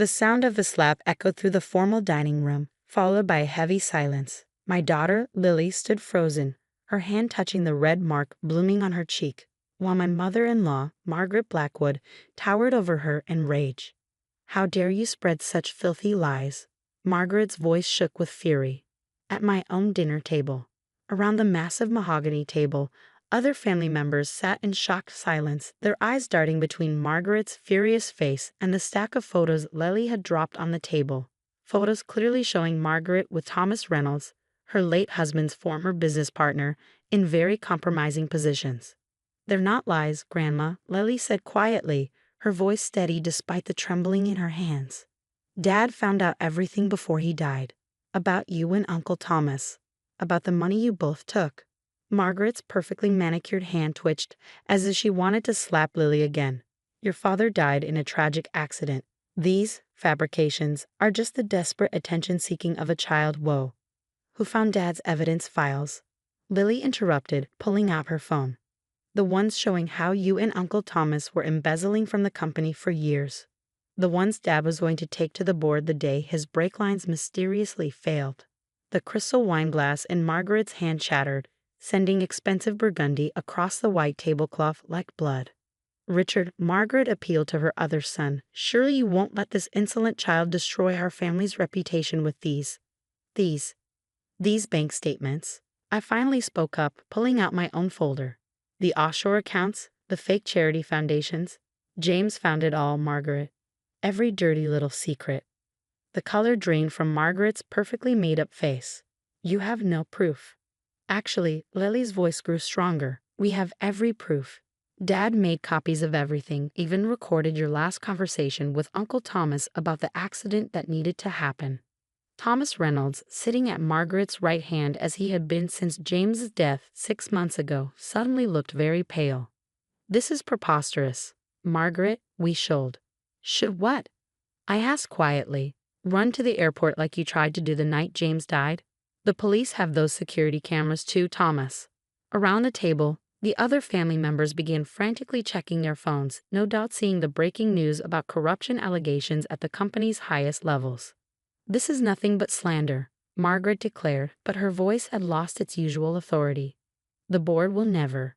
The sound of the slap echoed through the formal dining room, followed by a heavy silence. My daughter, Lily, stood frozen, her hand touching the red mark blooming on her cheek, while my mother-in-law, Margaret Blackwood, towered over her in rage. "How dare you spread such filthy lies?" Margaret's voice shook with fury. At my own dinner table, around the massive mahogany table, other family members sat in shocked silence, their eyes darting between Margaret's furious face and the stack of photos Lily had dropped on the table. Photos clearly showing Margaret with Thomas Reynolds, her late husband's former business partner, in very compromising positions. "They're not lies, Grandma," Lily said quietly, her voice steady despite the trembling in her hands. "Dad found out everything before he died. About you and Uncle Thomas. About the money you both took." Margaret's perfectly manicured hand twitched, as if she wanted to slap Lily again. "Your father died in a tragic accident. These fabrications are just the desperate attention-seeking of a child. Whoa. Who found Dad's evidence files?" Lily interrupted, pulling out her phone. "The ones showing how you and Uncle Thomas were embezzling from the company for years. The ones Dad was going to take to the board the day his brake lines mysteriously failed." The crystal wine glass in Margaret's hand shattered, sending expensive burgundy across the white tablecloth like blood. "Richard," Margaret appealed to her other son, "surely you won't let this insolent child destroy our family's reputation with these bank statements." I finally spoke up, pulling out my own folder. "The offshore accounts, the fake charity foundations. James found it all, Margaret. Every dirty little secret." The color drained from Margaret's perfectly made-up face. "You have no proof." "Actually," Lily's voice grew stronger, "we have every proof. Dad made copies of everything, even recorded your last conversation with Uncle Thomas about the accident that needed to happen." Thomas Reynolds, sitting at Margaret's right hand as he had been since James's death 6 months ago, suddenly looked very pale. "This is preposterous. Margaret, we should." "Should what?" I asked quietly. "Run to the airport like you tried to do the night James died? The police have those security cameras too, Thomas." Around the table, the other family members began frantically checking their phones, no doubt seeing the breaking news about corruption allegations at the company's highest levels. "This is nothing but slander," Margaret declared, but her voice had lost its usual authority. "The board will never."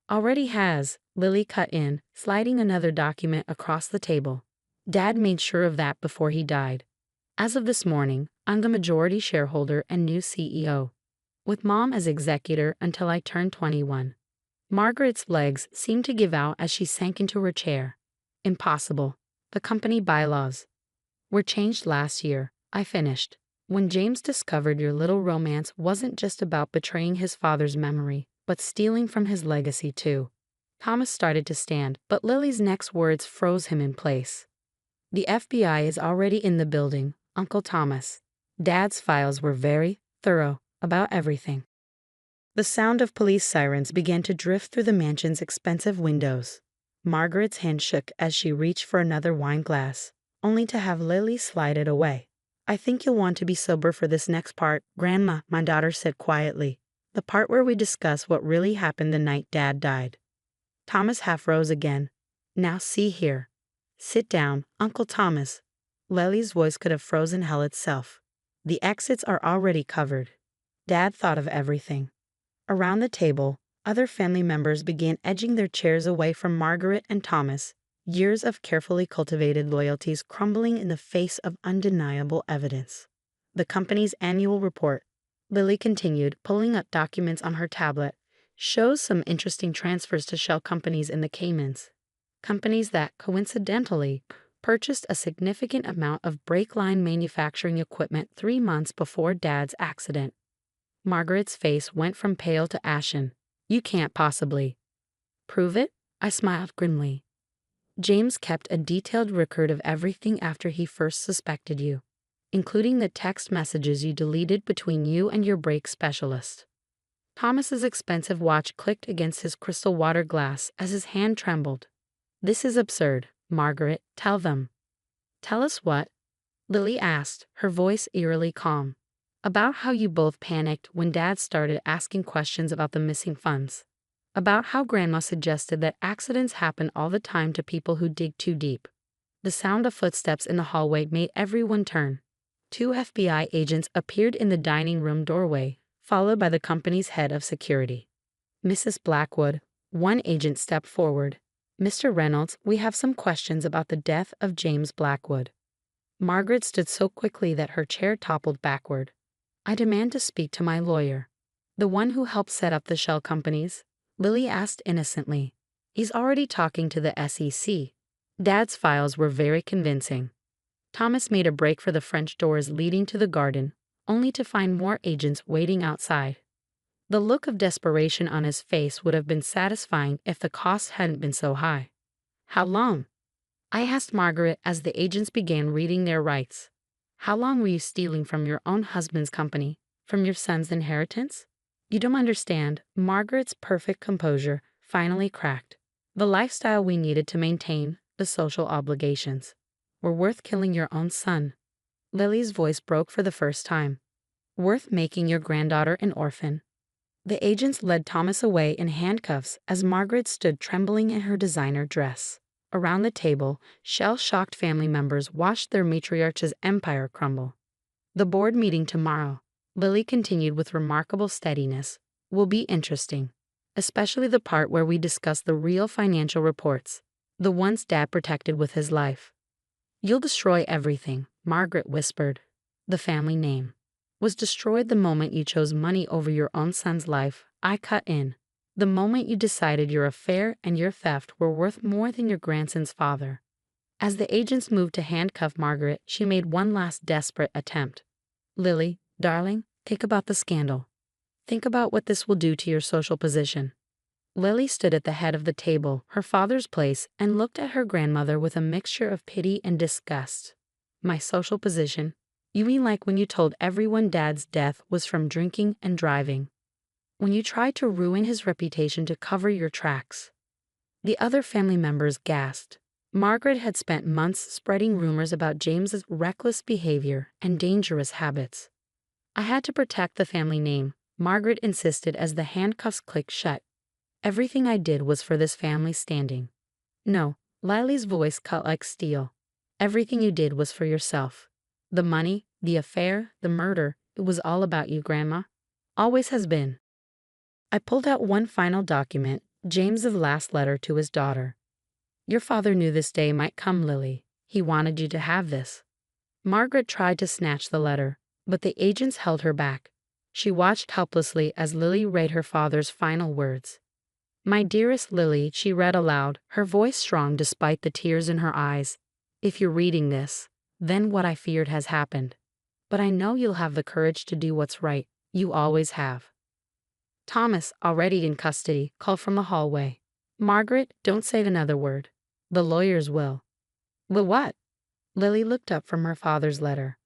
"Already has," Lily cut in, sliding another document across the table. "Dad made sure of that before he died. As of this morning, I'm the majority shareholder and new CEO, with Mom as executor until I turn 21. Margaret's legs seemed to give out as she sank into her chair. "Impossible. The company bylaws were changed last year," I finished. "When James discovered your little romance wasn't just about betraying his father's memory, but stealing from his legacy too." Thomas started to stand, but Lily's next words froze him in place. "The FBI is already in the building, Uncle Thomas. Dad's files were very thorough about everything." The sound of police sirens began to drift through the mansion's expensive windows. Margaret's hand shook as she reached for another wine glass, only to have Lily slide it away. "I think you'll want to be sober for this next part, Grandma," my daughter said quietly. "The part where we discuss what really happened the night Dad died." Thomas half rose again. "Now see here. Sit down, Uncle Thomas." Lily's voice could have frozen hell itself. "The exits are already covered. Dad thought of everything." Around the table, other family members began edging their chairs away from Margaret and Thomas, years of carefully cultivated loyalties crumbling in the face of undeniable evidence. "The company's annual report," Lily continued, pulling up documents on her tablet, "shows some interesting transfers to shell companies in the Caymans. Companies that, coincidentally, purchased a significant amount of brake line manufacturing equipment 3 months before Dad's accident." Margaret's face went from pale to ashen. "You can't possibly." "Prove it?" I smiled grimly. "James kept a detailed record of everything after he first suspected you, including the text messages you deleted between you and your brake specialist." Thomas's expensive watch clicked against his crystal water glass as his hand trembled. "This is absurd, Margaret. Tell them." "Tell us what?" Lily asked, her voice eerily calm. "About how you both panicked when Dad started asking questions about the missing funds. About how Grandma suggested that accidents happen all the time to people who dig too deep. The sound of footsteps in the hallway made everyone turn. Two FBI agents appeared in the dining room doorway, followed by the company's head of security. Mrs. Blackwood, one agent stepped forward. Mr. Reynolds, we have some questions about the death of James Blackwood. Margaret stood so quickly that her chair toppled backward. I demand to speak to my lawyer. The one who helped set up the shell companies? Lily asked innocently. He's already talking to the SEC. Dad's files were very convincing. Thomas made a break for the French doors leading to the garden, only to find more agents waiting outside. The look of desperation on his face would have been satisfying if the cost hadn't been so high. How long? I asked Margaret as the agents began reading their rights. How long were you stealing from your own husband's company, from your son's inheritance? You don't understand. Margaret's perfect composure finally cracked. The lifestyle we needed to maintain, the social obligations, were worth killing your own son. Lily's voice broke for the first time. Worth making your granddaughter an orphan. The agents led Thomas away in handcuffs as Margaret stood trembling in her designer dress. Around the table, shell-shocked family members watched their matriarch's empire crumble. The board meeting tomorrow, Lily continued with remarkable steadiness, will be interesting, especially the part where we discuss the real financial reports, the ones Dad protected with his life. You'll destroy everything, Margaret whispered. The family name was destroyed the moment you chose money over your own son's life, I cut in. The moment you decided your affair and your theft were worth more than your grandson's father. As the agents moved to handcuff Margaret, she made one last desperate attempt. Lily, darling, think about the scandal. Think about what this will do to your social position. Lily stood at the head of the table, her father's place, and looked at her grandmother with a mixture of pity and disgust. My social position? You mean like when you told everyone Dad's death was from drinking and driving? When you tried to ruin his reputation to cover your tracks? The other family members gasped. Margaret had spent months spreading rumors about James's reckless behavior and dangerous habits. I had to protect the family name, Margaret insisted as the handcuffs clicked shut. Everything I did was for this family's standing. No, Lily's voice cut like steel. Everything you did was for yourself. The money, the affair, the murder, it was all about you, Grandma. Always has been. I pulled out one final document, James's last letter to his daughter. Your father knew this day might come, Lily. He wanted you to have this. Margaret tried to snatch the letter, but the agents held her back. She watched helplessly as Lily read her father's final words. My dearest Lily, she read aloud, her voice strong despite the tears in her eyes. If you're reading this, then what I feared has happened. But I know you'll have the courage to do what's right. You always have. Thomas, already in custody, called from the hallway. Margaret, don't say another word. The lawyers will. Will what? Lily looked up from her father's letter.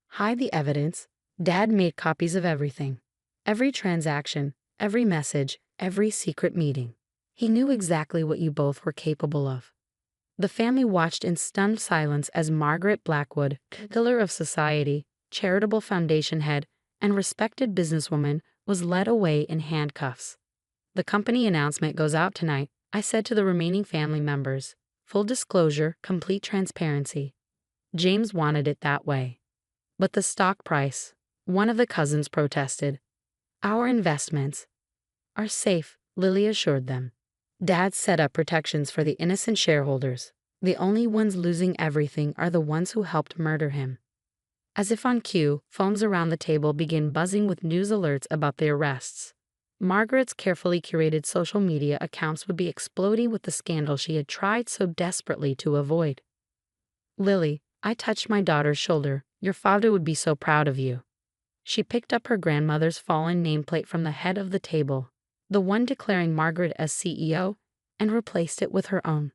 Hide the evidence. Dad made copies of everything. Every transaction, every message, every secret meeting. He knew exactly what you both were capable of. The family watched in stunned silence as Margaret Blackwood, pillar of society, charitable foundation head, and respected businesswoman, was led away in handcuffs. The company announcement goes out tonight, I said to the remaining family members. Full disclosure, complete transparency. James wanted it that way. But the stock price, one of the cousins protested. Our investments are safe, Lily assured them. Dad set up protections for the innocent shareholders. The only ones losing everything are the ones who helped murder him. As if on cue, phones around the table began buzzing with news alerts about the arrests. Margaret's carefully curated social media accounts would be exploding with the scandal she had tried so desperately to avoid. Lily, I touched my daughter's shoulder. Your father would be so proud of you. She picked up her grandmother's fallen nameplate from the head of the table, the one declaring Margaret as CEO, and replaced it with her own.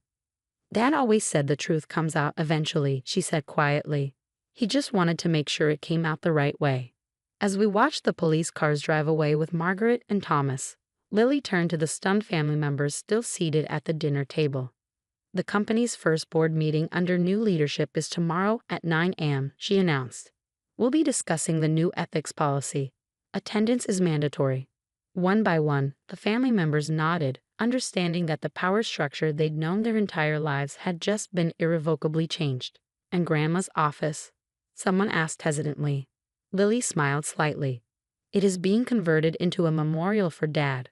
Dad always said the truth comes out eventually, she said quietly. He just wanted to make sure it came out the right way. As we watched the police cars drive away with Margaret and Thomas, Lily turned to the stunned family members still seated at the dinner table. The company's first board meeting under new leadership is tomorrow at 9 a.m., she announced. We'll be discussing the new ethics policy. Attendance is mandatory. One by one, the family members nodded, understanding that the power structure they'd known their entire lives had just been irrevocably changed. "And Grandma's office?" someone asked hesitantly. Lily smiled slightly. "It is being converted into a memorial for Dad.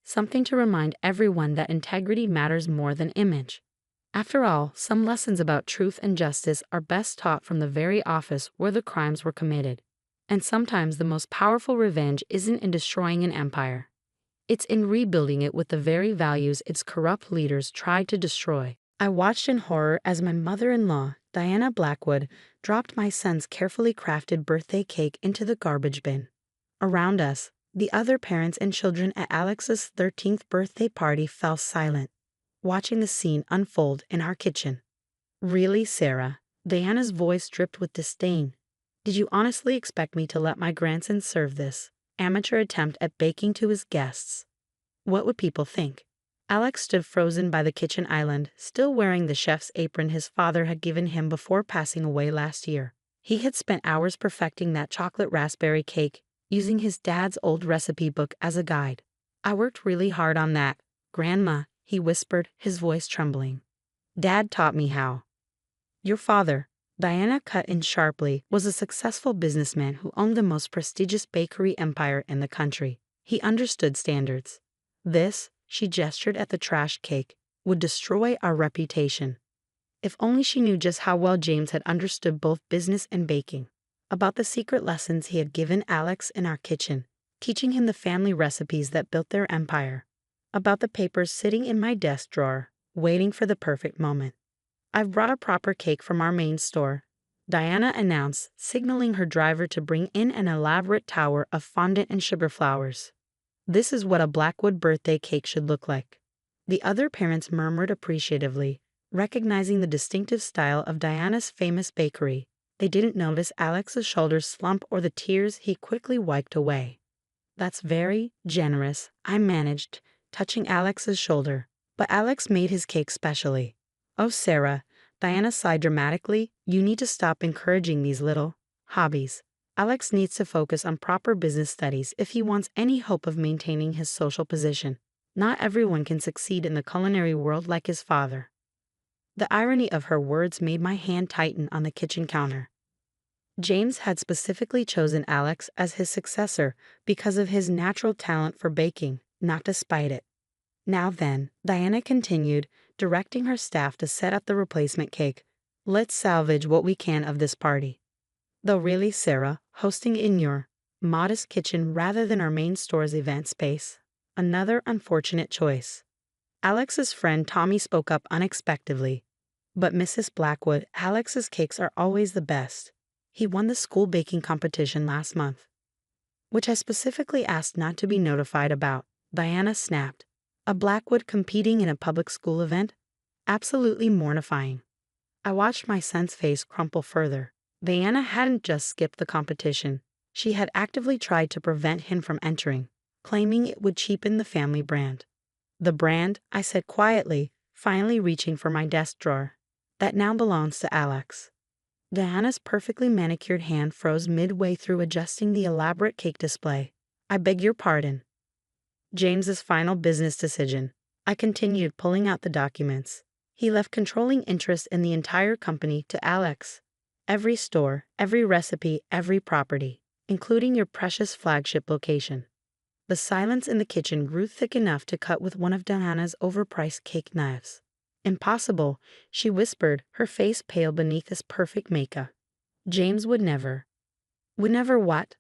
Something to remind everyone that integrity matters more than image. After all, some lessons about truth and justice are best taught from the very office where the crimes were committed. And sometimes the most powerful revenge isn't in destroying an empire. It's in rebuilding it with the very values its corrupt leaders tried to destroy." I watched in horror as my mother-in-law, Diana Blackwood, dropped my son's carefully crafted birthday cake into the garbage bin. Around us, the other parents and children at Alex's 13th birthday party fell silent, watching the scene unfold in our kitchen. "Really, Sarah?" Diana's voice dripped with disdain. "Did you honestly expect me to let my grandson serve this amateur attempt at baking to his guests? What would people think?" Alex stood frozen by the kitchen island, still wearing the chef's apron his father had given him before passing away last year. He had spent hours perfecting that chocolate raspberry cake, using his dad's old recipe book as a guide. "I worked really hard on that, Grandma," he whispered, his voice trembling. "Dad taught me how." "Your father," Diana cut in sharply, "was a successful businessman who owned the most prestigious bakery empire in the country. He understood standards. This," she gestured at the trashed cake, "would destroy our reputation." If only she knew just how well James had understood both business and baking. About the secret lessons he had given Alex in our kitchen, teaching him the family recipes that built their empire. About the papers sitting in my desk drawer, waiting for the perfect moment. "I've brought a proper cake from our main store," Diana announced, signaling her driver to bring in an elaborate tower of fondant and sugar flowers. "This is what a Blackwood birthday cake should look like." The other parents murmured appreciatively, recognizing the distinctive style of Diana's famous bakery. They didn't notice Alex's shoulders slump or the tears he quickly wiped away. "That's very generous," I managed, touching Alex's shoulder. "But Alex made his cake specially." "Oh, Sarah," Diana sighed dramatically, "you need to stop encouraging these little hobbies. Alex needs to focus on proper business studies if he wants any hope of maintaining his social position. Not everyone can succeed in the culinary world like his father." The irony of her words made my hand tighten on the kitchen counter. James had specifically chosen Alex as his successor because of his natural talent for baking, not despite it. "Now then," Diana continued, directing her staff to set up the replacement cake, "let's salvage what we can of this party. Though really, Sarah, hosting in your modest kitchen rather than our main store's event space. Another unfortunate choice." Alex's friend Tommy spoke up unexpectedly. "But Mrs. Blackwood, Alex's cakes are always the best. He won the school baking competition last month." "Which I specifically asked not to be notified about," Diana snapped. "A Blackwood competing in a public school event? Absolutely mortifying." I watched my son's face crumple further. Diana hadn't just skipped the competition. She had actively tried to prevent him from entering, claiming it would cheapen the family brand. "The brand," I said quietly, finally reaching for my desk drawer, "that now belongs to Alex." Diana's perfectly manicured hand froze midway through adjusting the elaborate cake display. "I beg your pardon." "James's final business decision." I continued, pulling out the documents. "He left controlling interest in the entire company to Alex. Every store, every recipe, every property, including your precious flagship location." The silence in the kitchen grew thick enough to cut with one of Diana's overpriced cake knives. "Impossible," she whispered, her face pale beneath his perfect makeup. "James would never." "Would never what?"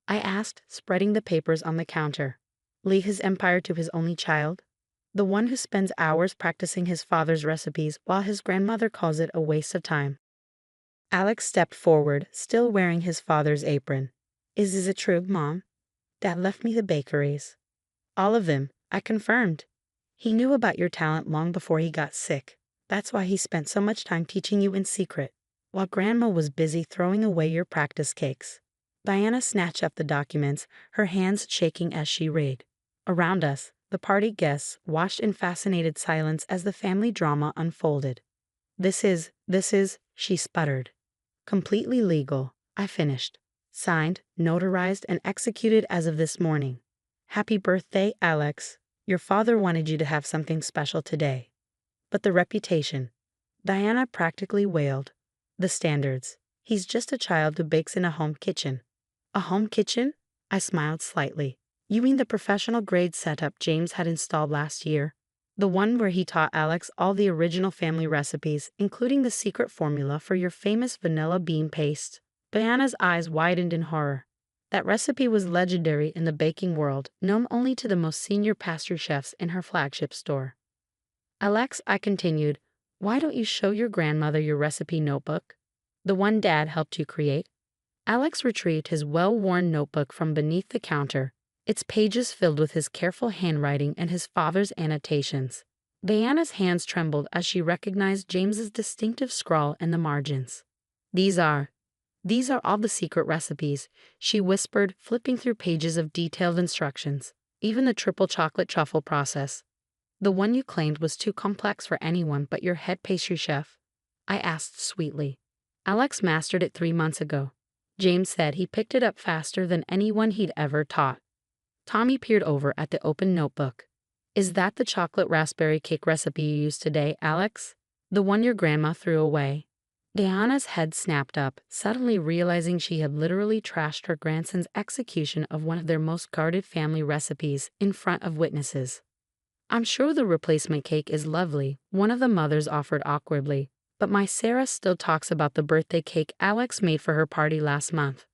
I asked, spreading the papers on the counter. "Leave his empire to his only child? The one who spends hours practicing his father's recipes while his grandmother calls it a waste of time." Alex stepped forward, still wearing his father's apron. Is it true, Mom? Dad left me the bakeries." "All of them," I confirmed. "He knew about your talent long before he got sick. That's why he spent so much time teaching you in secret, while Grandma was busy throwing away your practice cakes." Diana snatched up the documents, her hands shaking as she read. Around us, the party guests watched in fascinated silence as the family drama unfolded. This is," she sputtered. "Completely legal," I finished. "Signed, notarized, and executed as of this morning. Happy birthday, Alex. Your father wanted you to have something special today. But the reputation. Diana practically wailed. The standards. He's just a child who bakes in a home kitchen. A home kitchen? I smiled slightly. You mean the professional grade setup James had installed last year? The one where he taught Alex all the original family recipes, including the secret formula for your famous vanilla bean paste? Diana's eyes widened in horror. That recipe was legendary in the baking world, known only to the most senior pastry chefs in her flagship store. Alex, I continued, why don't you show your grandmother your recipe notebook? The one Dad helped you create? Alex retrieved his well-worn notebook from beneath the counter, its pages filled with his careful handwriting and his father's annotations. Diana's hands trembled as she recognized James's distinctive scrawl in the margins. These are all the secret recipes, she whispered, flipping through pages of detailed instructions. Even the triple chocolate truffle process. The one you claimed was too complex for anyone but your head pastry chef? I asked sweetly. Alex mastered it 3 months ago. James said he picked it up faster than anyone he'd ever taught. Tommy peered over at the open notebook. Is that the chocolate raspberry cake recipe you used today, Alex? The one your grandma threw away? Diana's head snapped up, suddenly realizing she had literally trashed her grandson's execution of one of their most guarded family recipes in front of witnesses. I'm sure the replacement cake is lovely, one of the mothers offered awkwardly, but my Sarah still talks about the birthday cake Alex made for her party last month.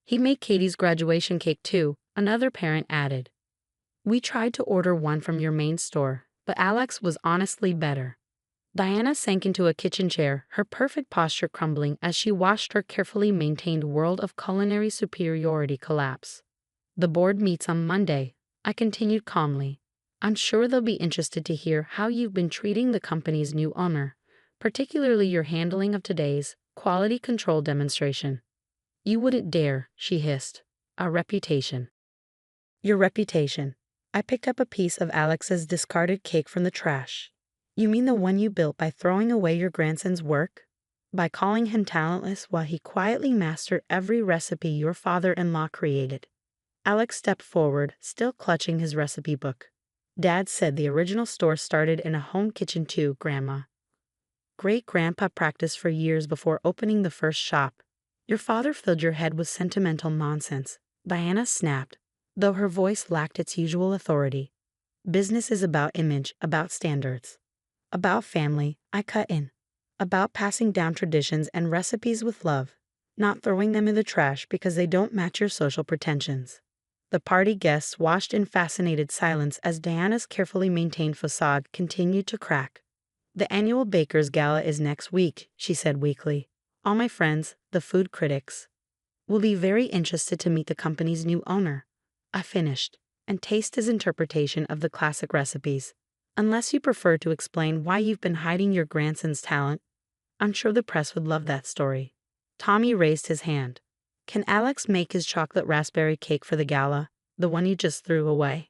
He made Katie's graduation cake too, another parent added. We tried to order one from your main store, but Alex was honestly better. Diana sank into a kitchen chair, her perfect posture crumbling as she watched her carefully maintained world of culinary superiority collapse. The board meets on Monday, I continued calmly. I'm sure they'll be interested to hear how you've been treating the company's new owner, particularly your handling of today's quality control demonstration. You wouldn't dare, she hissed. Our reputation. Your reputation. I picked up a piece of Alex's discarded cake from the trash. You mean the one you built by throwing away your grandson's work? By calling him talentless while he quietly mastered every recipe your father-in-law created? Alex stepped forward, still clutching his recipe book. Dad said the original store started in a home kitchen too, Grandma. Great-grandpa practiced for years before opening the first shop. Your father filled your head with sentimental nonsense, Diana snapped, though her voice lacked its usual authority. Business is about image, about standards. About family, I cut in. About passing down traditions and recipes with love, not throwing them in the trash because they don't match your social pretensions. The party guests watched in fascinated silence as Diana's carefully maintained facade continued to crack. The annual Baker's Gala is next week, she said weakly. All my friends, the food critics, will be very interested to meet the company's new owner. I finished, and taste his interpretation of the classic recipes. Unless you prefer to explain why you've been hiding your grandson's talent, I'm sure the press would love that story. Tommy raised his hand. Can Alex make his chocolate raspberry cake for the gala, the one you just threw away?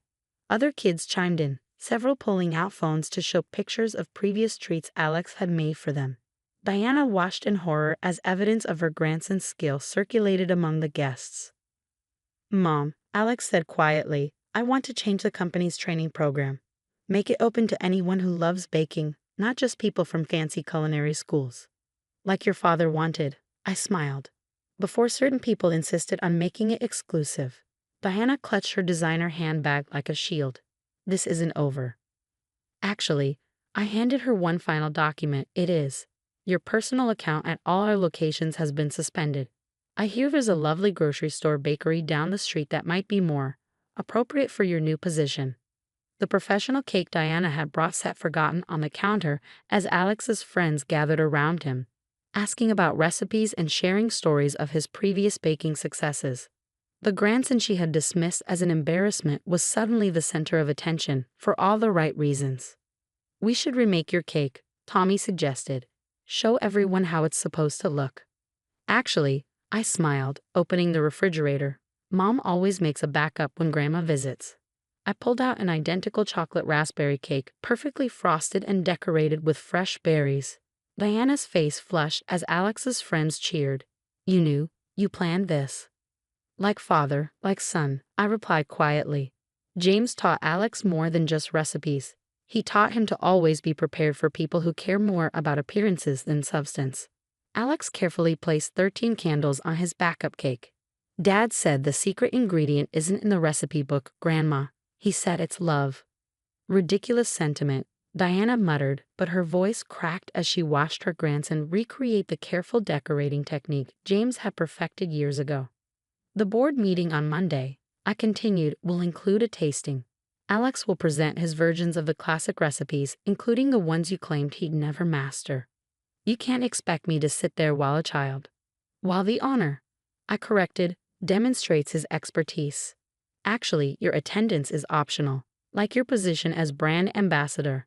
Other kids chimed in, several pulling out phones to show pictures of previous treats Alex had made for them. Diana watched in horror as evidence of her grandson's skill circulated among the guests. Mom, Alex said quietly, I want to change the company's training program. Make it open to anyone who loves baking, not just people from fancy culinary schools. Like your father wanted, I smiled. Before certain people insisted on making it exclusive. Diana clutched her designer handbag like a shield. This isn't over. Actually, I handed her one final document. It is. Your personal account at all our locations has been suspended. I hear there's a lovely grocery store bakery down the street that might be more appropriate for your new position. The professional cake Diana had brought sat forgotten on the counter as Alex's friends gathered around him, asking about recipes and sharing stories of his previous baking successes. The grandson she had dismissed as an embarrassment was suddenly the center of attention, for all the right reasons. We should remake your cake, Tommy suggested. Show everyone how it's supposed to look. Actually, I smiled, opening the refrigerator. Mom always makes a backup when Grandma visits. I pulled out an identical chocolate raspberry cake, perfectly frosted and decorated with fresh berries. Diana's face flushed as Alex's friends cheered. You knew, you planned this. Like father, like son, I replied quietly. James taught Alex more than just recipes. He taught him to always be prepared for people who care more about appearances than substance. Alex carefully placed 13 candles on his backup cake. Dad said the secret ingredient isn't in the recipe book, Grandma. He said it's love. Ridiculous sentiment, Diana muttered, but her voice cracked as she watched her grandson recreate the careful decorating technique James had perfected years ago. The board meeting on Monday, I continued, will include a tasting. Alex will present his versions of the classic recipes, including the ones you claimed he'd never master. You can't expect me to sit there while a child. While the honor, I corrected, demonstrates his expertise. Actually, your attendance is optional, like your position as brand ambassador.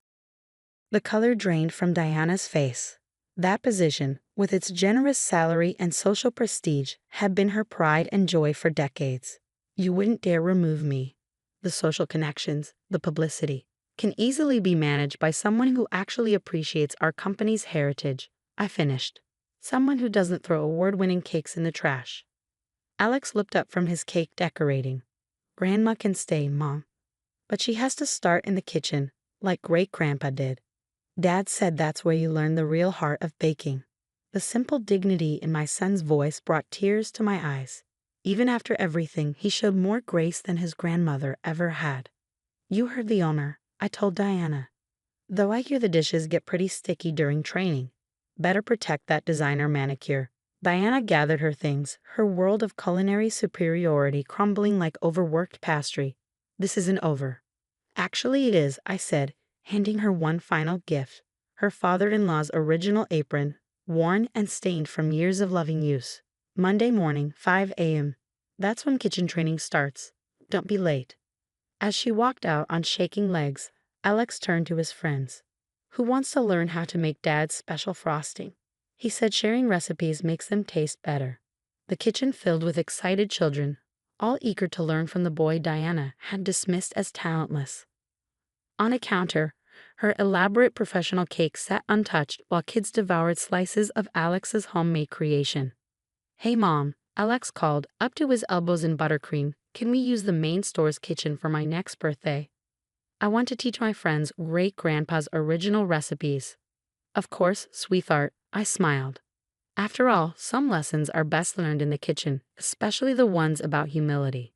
The color drained from Diana's face. That position, with its generous salary and social prestige, had been her pride and joy for decades. You wouldn't dare remove me. The social connections, the publicity, can easily be managed by someone who actually appreciates our company's heritage, I finished. Someone who doesn't throw award-winning cakes in the trash. Alex looked up from his cake decorating. Grandma can stay, Mom. But she has to start in the kitchen, like great-grandpa did. Dad said that's where you learn the real heart of baking. The simple dignity in my son's voice brought tears to my eyes. Even after everything, he showed more grace than his grandmother ever had. You heard the owner, I told Diana. Though I hear the dishes get pretty sticky during training. Better protect that designer manicure. Diana gathered her things, her world of culinary superiority crumbling like overworked pastry. This isn't over. Actually it is, I said, handing her one final gift. Her father-in-law's original apron, worn and stained from years of loving use. Monday morning, 5 a.m. That's when kitchen training starts. Don't be late. As she walked out on shaking legs, Alex turned to his friends. Who wants to learn how to make Dad's special frosting? He said sharing recipes makes them taste better. The kitchen filled with excited children, all eager to learn from the boy Diana had dismissed as talentless. On a counter, her elaborate professional cake sat untouched while kids devoured slices of Alex's homemade creation. Hey Mom, Alex called, up to his elbows in buttercream, can we use the main store's kitchen for my next birthday? I want to teach my friends great-grandpa's original recipes. Of course, sweetheart, I smiled. After all, some lessons are best learned in the kitchen, especially the ones about humility.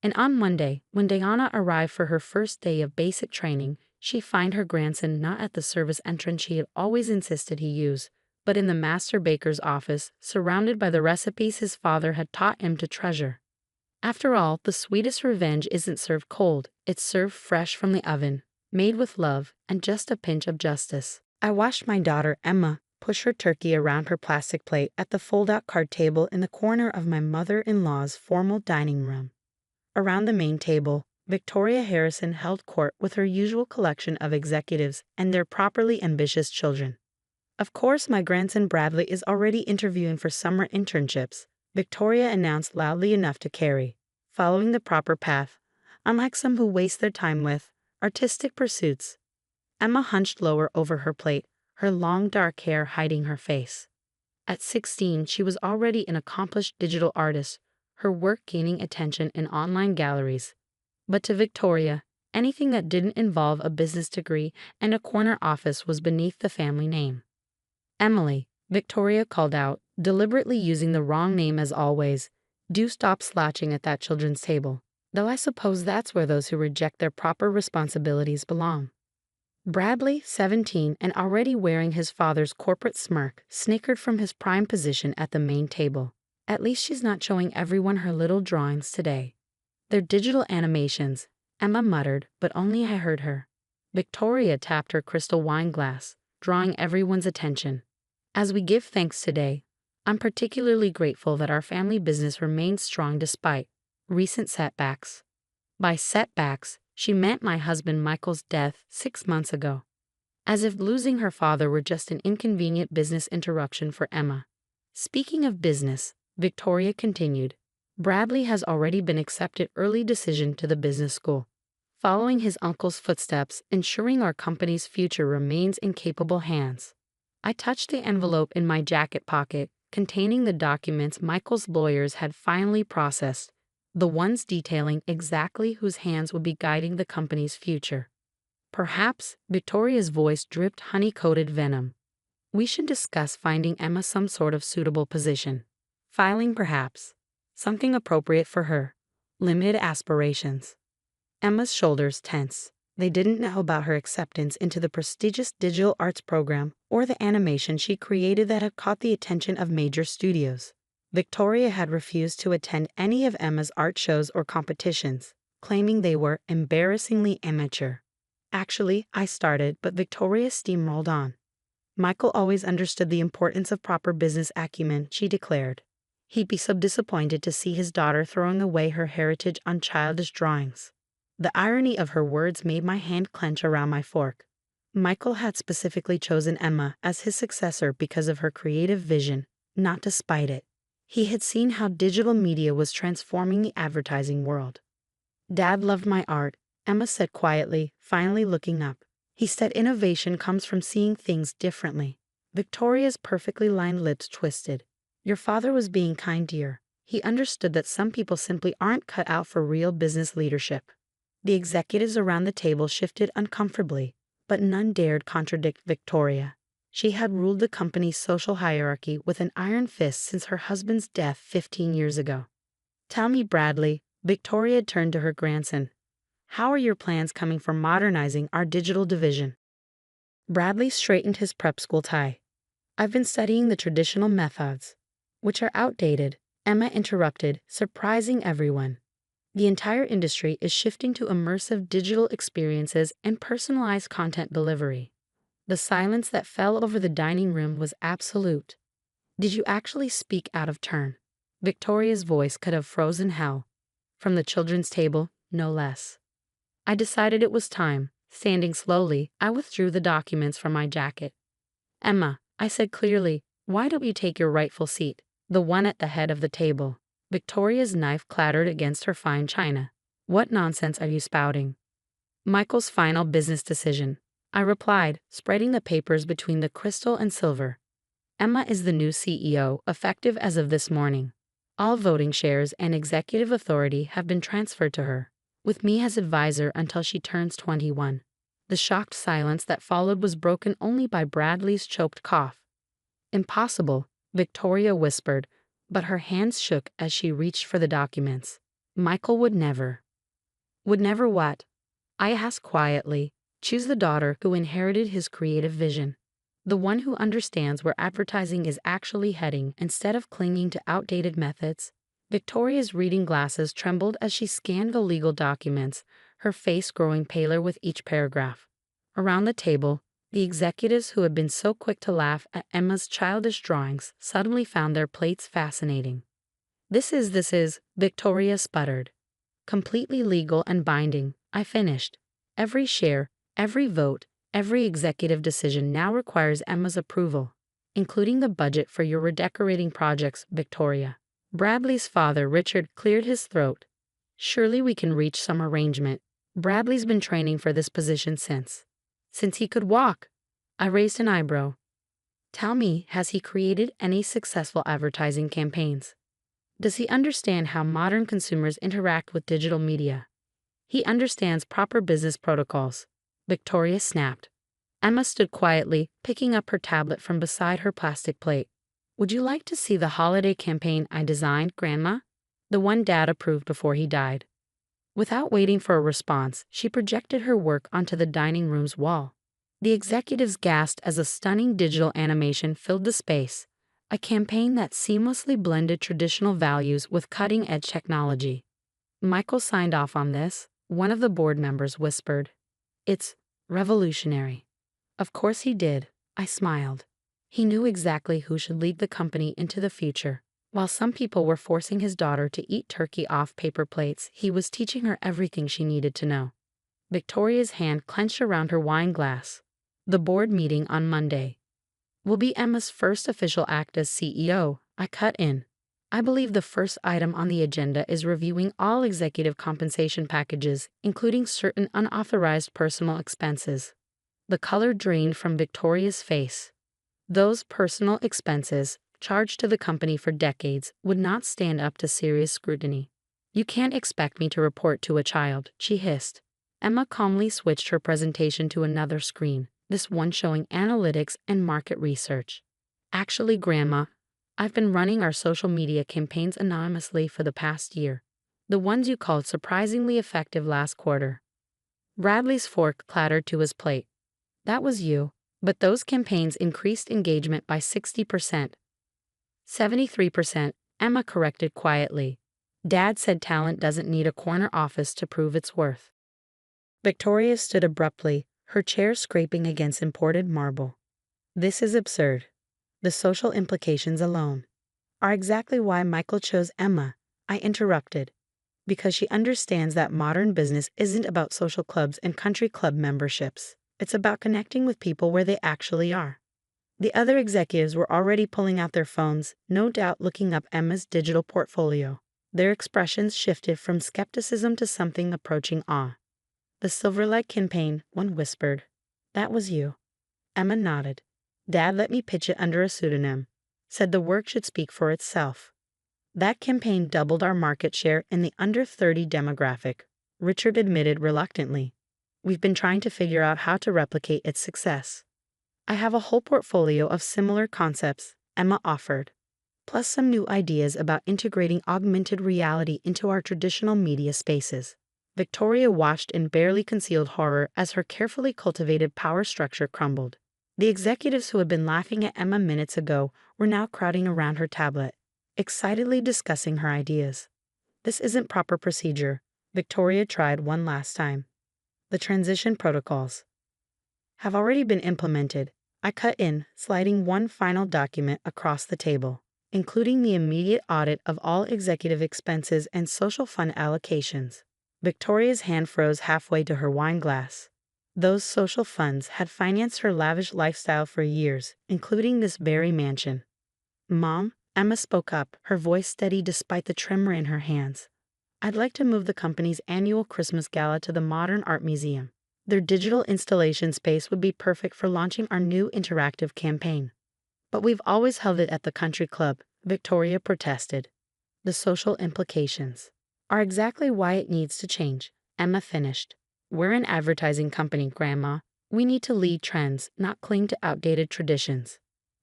And on Monday, when Diana arrived for her first day of basic training, she found her grandson not at the service entrance she had always insisted he use, but in the master baker's office, surrounded by the recipes his father had taught him to treasure. After all, the sweetest revenge isn't served cold, it's served fresh from the oven, made with love and just a pinch of justice. I watched my daughter, Emma, push her turkey around her plastic plate at the fold-out card table in the corner of my mother-in-law's formal dining room. Around the main table, Victoria Harrison held court with her usual collection of executives and their properly ambitious children. Of course, my grandson Bradley is already interviewing for summer internships, Victoria announced loudly enough to carry, following the proper path, unlike some who waste their time with artistic pursuits. Emma hunched lower over her plate, her long dark hair hiding her face. At 16, she was already an accomplished digital artist, her work gaining attention in online galleries. But to Victoria, anything that didn't involve a business degree and a corner office was beneath the family name. Emily, Victoria called out, deliberately using the wrong name as always. Do stop slouching at that children's table, though I suppose that's where those who reject their proper responsibilities belong. Bradley, 17 and already wearing his father's corporate smirk, snickered from his prime position at the main table. At least she's not showing everyone her little drawings today. They're digital animations, Emma muttered, but only I heard her. Victoria tapped her crystal wine glass, drawing everyone's attention. As we give thanks today, I'm particularly grateful that our family business remains strong despite recent setbacks. By setbacks, she meant my husband Michael's death 6 months ago. As if losing her father were just an inconvenient business interruption for Emma. Speaking of business, Victoria continued, Bradley has already been accepted early decision to the business school, following his uncle's footsteps, ensuring our company's future remains in capable hands. I touched the envelope in my jacket pocket, containing the documents Michael's lawyers had finally processed, the ones detailing exactly whose hands would be guiding the company's future. Perhaps Victoria's voice dripped honey-coated venom. We should discuss finding Emma some sort of suitable position. Filing perhaps. Something appropriate for her. Limited aspirations. Emma's shoulders tense. They didn't know about her acceptance into the prestigious digital arts program or the animation she created that had caught the attention of major studios. Victoria had refused to attend any of Emma's art shows or competitions, claiming they were embarrassingly amateur. Actually, I started, but Victoria steamrolled on. Michael always understood the importance of proper business acumen, she declared. He'd be so disappointed to see his daughter throwing away her heritage on childish drawings. The irony of her words made my hand clench around my fork. Michael had specifically chosen Emma as his successor because of her creative vision, not to spite it. He had seen how digital media was transforming the advertising world. Dad loved my art, Emma said quietly, finally looking up. He said innovation comes from seeing things differently. Victoria's perfectly lined lips twisted. Your father was being kind, dear. He understood that some people simply aren't cut out for real business leadership. The executives around the table shifted uncomfortably, but none dared contradict Victoria. She had ruled the company's social hierarchy with an iron fist since her husband's death 15 years ago. Tell me, Bradley, Victoria turned to her grandson. How are your plans coming for modernizing our digital division? Bradley straightened his prep school tie. I've been studying the traditional methods, which are outdated, Emma interrupted, surprising everyone. The entire industry is shifting to immersive digital experiences and personalized content delivery. The silence that fell over the dining room was absolute. Did you actually speak out of turn? Victoria's voice could have frozen hell. From the children's table, no less. I decided it was time. Standing slowly, I withdrew the documents from my jacket. Emma, I said clearly, why don't you take your rightful seat, the one at the head of the table? Victoria's knife clattered against her fine china. What nonsense are you spouting? Michael's final business decision, I replied, spreading the papers between the crystal and silver. Emma is the new CEO, effective as of this morning. All voting shares and executive authority have been transferred to her, with me as advisor until she turns 21. The shocked silence that followed was broken only by Bradley's choked cough. Impossible, Victoria whispered, but her hands shook as she reached for the documents. Michael would never. Would never what? I asked quietly. Choose the daughter who inherited his creative vision. The one who understands where advertising is actually heading instead of clinging to outdated methods. Victoria's reading glasses trembled as she scanned the legal documents, her face growing paler with each paragraph. Around the table, the executives who had been so quick to laugh at Emma's childish drawings suddenly found their plates fascinating. This is, Victoria sputtered. Completely legal and binding, I finished. Every share, every vote, every executive decision now requires Emma's approval, including the budget for your redecorating projects, Victoria. Bradley's father, Richard, cleared his throat. Surely we can reach some arrangement. Bradley's been training for this position since he could walk. I raised an eyebrow. Tell me, has he created any successful advertising campaigns? Does he understand how modern consumers interact with digital media? He understands proper business protocols. Victoria snapped. Emma stood quietly, picking up her tablet from beside her plastic plate. Would you like to see the holiday campaign I designed, Grandma? The one Dad approved before he died. Without waiting for a response, she projected her work onto the dining room's wall. The executives gasped as a stunning digital animation filled the space, a campaign that seamlessly blended traditional values with cutting-edge technology. Michael signed off on this, one of the board members whispered. It's revolutionary. Of course he did, I smiled. He knew exactly who should lead the company into the future. While some people were forcing his daughter to eat turkey off paper plates, he was teaching her everything she needed to know. Victoria's hand clenched around her wine glass. The board meeting on Monday will be Emma's first official act as CEO, I cut in. I believe the first item on the agenda is reviewing all executive compensation packages, including certain unauthorized personal expenses. The color drained from Victoria's face. Those personal expenses, charged to the company for decades, would not stand up to serious scrutiny. You can't expect me to report to a child, she hissed. Emma calmly switched her presentation to another screen, this one showing analytics and market research. Actually, Grandma, I've been running our social media campaigns anonymously for the past year. The ones you called surprisingly effective last quarter. Bradley's fork clattered to his plate. That was you, but those campaigns increased engagement by 60%. 73%, Emma corrected quietly. Dad said talent doesn't need a corner office to prove its worth. Victoria stood abruptly, her chair scraping against imported marble. This is absurd. The social implications alone are exactly why Michael chose Emma, I interrupted. Because she understands that modern business isn't about social clubs and country club memberships. It's about connecting with people where they actually are. The other executives were already pulling out their phones, no doubt looking up Emma's digital portfolio. Their expressions shifted from skepticism to something approaching awe. The Silverlight campaign, one whispered. That was you. Emma nodded. Dad let me pitch it under a pseudonym. Said the work should speak for itself. That campaign doubled our market share in the under 30 demographic, Richard admitted reluctantly. We've been trying to figure out how to replicate its success. I have a whole portfolio of similar concepts, Emma offered, plus some new ideas about integrating augmented reality into our traditional media spaces. Victoria watched in barely concealed horror as her carefully cultivated power structure crumbled. The executives who had been laughing at Emma minutes ago were now crowding around her tablet, excitedly discussing her ideas. This isn't proper procedure, Victoria tried one last time. The transition protocols have already been implemented, I cut in, sliding one final document across the table, including the immediate audit of all executive expenses and social fund allocations. Victoria's hand froze halfway to her wine glass. Those social funds had financed her lavish lifestyle for years, including this very mansion. Mom, Emma spoke up, her voice steady despite the tremor in her hands. I'd like to move the company's annual Christmas gala to the Modern Art Museum. Their digital installation space would be perfect for launching our new interactive campaign. But we've always held it at the country club, Victoria protested. The social implications are exactly why it needs to change, Emma finished. We're an advertising company, Grandma. We need to lead trends, not cling to outdated traditions.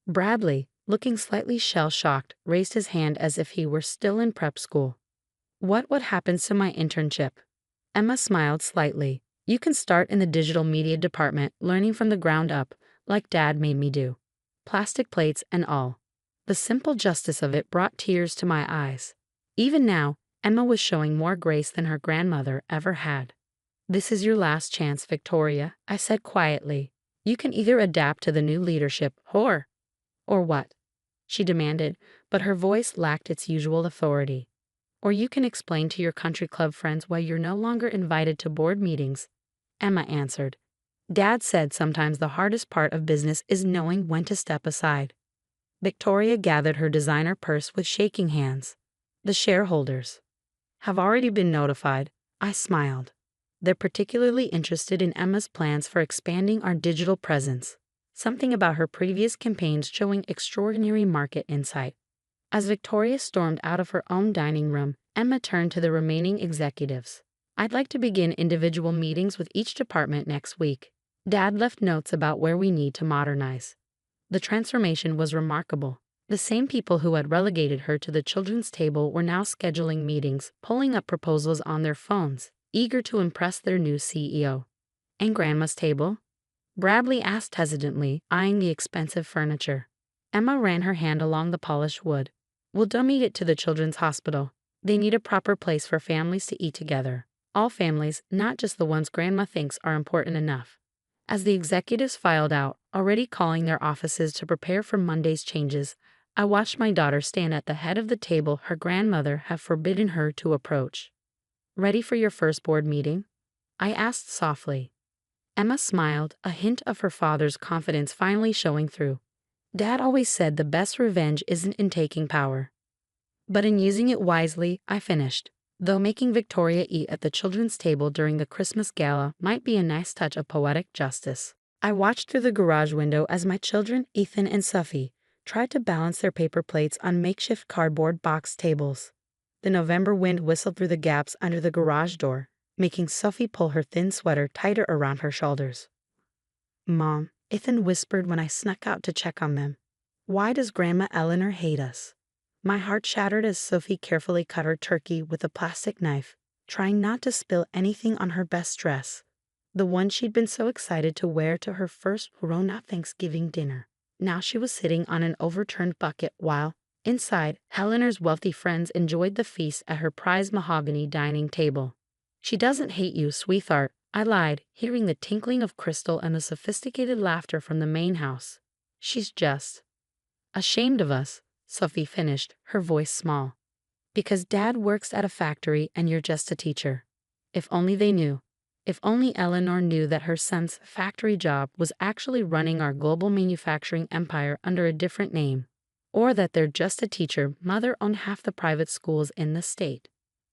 Bradley, looking slightly shell-shocked, raised his hand as if he were still in prep school. What happens to my internship? Emma smiled slightly. You can start in the digital media department, learning from the ground up, like Dad made me do. Plastic plates and all. The simple justice of it brought tears to my eyes. Even now, Emma was showing more grace than her grandmother ever had. This is your last chance, Victoria, I said quietly. You can either adapt to the new leadership, or what? She demanded, but her voice lacked its usual authority. Or you can explain to your country club friends why you're no longer invited to board meetings, Emma answered. Dad said sometimes the hardest part of business is knowing when to step aside. Victoria gathered her designer purse with shaking hands. The shareholders have already been notified, I smiled. They're particularly interested in Emma's plans for expanding our digital presence. Something about her previous campaigns showing extraordinary market insight. As Victoria stormed out of her own dining room, Emma turned to the remaining executives. I'd like to begin individual meetings with each department next week. Dad left notes about where we need to modernize. The transformation was remarkable. The same people who had relegated her to the children's table were now scheduling meetings, pulling up proposals on their phones, eager to impress their new CEO. And Grandma's table? Bradley asked hesitantly, eyeing the expensive furniture. Emma ran her hand along the polished wood. We'll donate it to the children's hospital. They need a proper place for families to eat together. All families, not just the ones Grandma thinks are important enough. As the executives filed out, already calling their offices to prepare for Monday's changes, I watched my daughter stand at the head of the table her grandmother had forbidden her to approach. Ready for your first board meeting? I asked softly. Emma smiled, a hint of her father's confidence finally showing through. Dad always said the best revenge isn't in taking power, but in using it wisely, I finished. Though making Victoria eat at the children's table during the Christmas gala might be a nice touch of poetic justice. I watched through the garage window as my children, Ethan and Sophie, tried to balance their paper plates on makeshift cardboard box tables. The November wind whistled through the gaps under the garage door, making Sophie pull her thin sweater tighter around her shoulders. "Mom," Ethan whispered when I snuck out to check on them. "Why does Grandma Eleanor hate us?" My heart shattered as Sophie carefully cut her turkey with a plastic knife, trying not to spill anything on her best dress, the one she'd been so excited to wear to her first grown-up Thanksgiving dinner. Now she was sitting on an overturned bucket while, inside, Eleanor's wealthy friends enjoyed the feast at her prized mahogany dining table. "She doesn't hate you, sweetheart," I lied, hearing the tinkling of crystal and the sophisticated laughter from the main house. "She's just ashamed of us," Sophie finished, her voice small. "Because Dad works at a factory and you're just a teacher. If only they knew. If only Eleanor knew that her son's factory job was actually running our global manufacturing empire under a different name. Or that they're just a teacher, mother owned half the private schools in the state.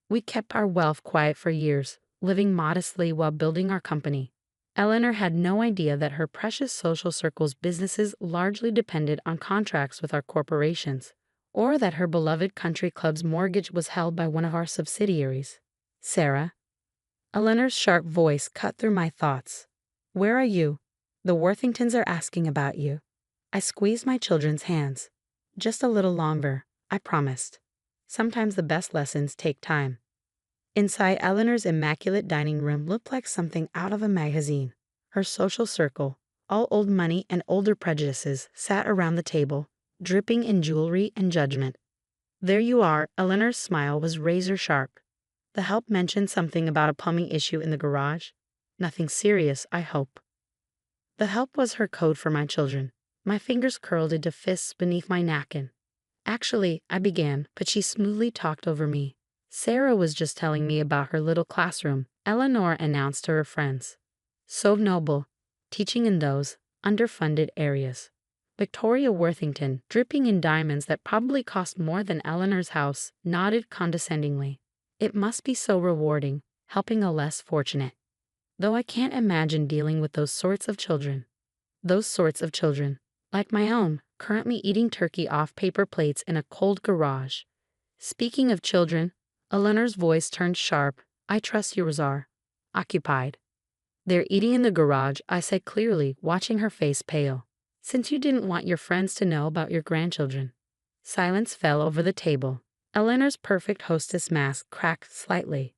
We kept our wealth quiet for years, living modestly while building our company. Eleanor had no idea that her precious social circle's businesses largely depended on contracts with our corporations, or that her beloved country club's mortgage was held by one of our subsidiaries. Sarah?" Eleanor's sharp voice cut through my thoughts. "Where are you? The Worthingtons are asking about you." I squeezed my children's hands. "Just a little longer, I promised. Sometimes the best lessons take time." Inside, Eleanor's immaculate dining room looked like something out of a magazine. Her social circle, all old money and older prejudices, sat around the table, dripping in jewelry and judgment. "There you are." Eleanor's smile was razor sharp. "The help mentioned something about a plumbing issue in the garage. Nothing serious, I hope." The help was her code for my children. My fingers curled into fists beneath my napkin. "Actually," I began, but she smoothly talked over me. "Sarah was just telling me about her little classroom," Eleanor announced to her friends. "So noble, teaching in those underfunded areas." Victoria Worthington, dripping in diamonds that probably cost more than Eleanor's house, nodded condescendingly. "It must be so rewarding, helping a less fortunate. Though I can't imagine dealing with those sorts of children. Those sorts of children, like my own, currently eating turkey off paper plates in a cold garage." "Speaking of children," Eleanor's voice turned sharp. "I trust yours are occupied." "They're eating in the garage," I said clearly, watching her face pale. "Since you didn't want your friends to know about your grandchildren." Silence fell over the table. Eleanor's perfect hostess mask cracked slightly.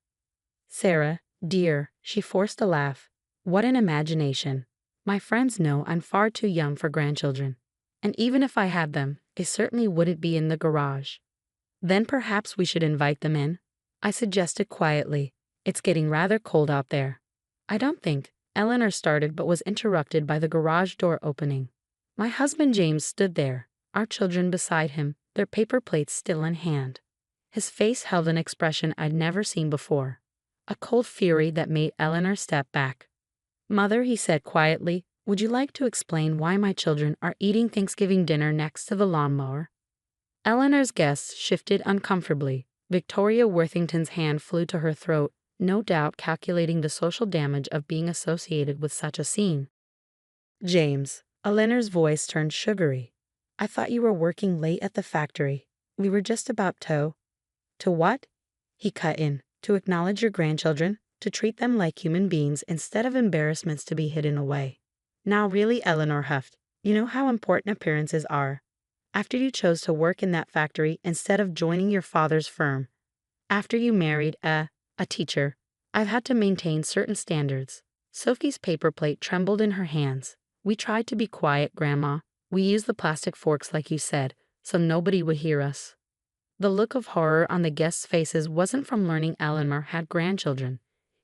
"Sarah, dear," she forced a laugh. "What an imagination. My friends know I'm far too young for grandchildren. And even if I had them, they certainly wouldn't be in the garage." "Then perhaps we should invite them in," I suggested quietly. "It's getting rather cold out there." "I don't think," Eleanor started but was interrupted by the garage door opening. My husband James stood there, our children beside him, their paper plates still in hand. His face held an expression I'd never seen before, a cold fury that made Eleanor step back. "Mother," he said quietly, "would you like to explain why my children are eating Thanksgiving dinner next to the lawnmower?" Eleanor's guests shifted uncomfortably. Victoria Worthington's hand flew to her throat, no doubt calculating the social damage of being associated with such a scene. "James," Eleanor's voice turned sugary. "I thought you were working late at the factory. We were just about to—" "To what?" he cut in. "To acknowledge your grandchildren, to treat them like human beings instead of embarrassments to be hidden away." "Now really," Eleanor huffed, "you know how important appearances are. After you chose to work in that factory instead of joining your father's firm, after you married a teacher, I've had to maintain certain standards." Sophie's paper plate trembled in her hands. "We tried to be quiet, Grandma. We used the plastic forks like you said, so nobody would hear us." The look of horror on the guests' faces wasn't from learning Eleanor had grandchildren.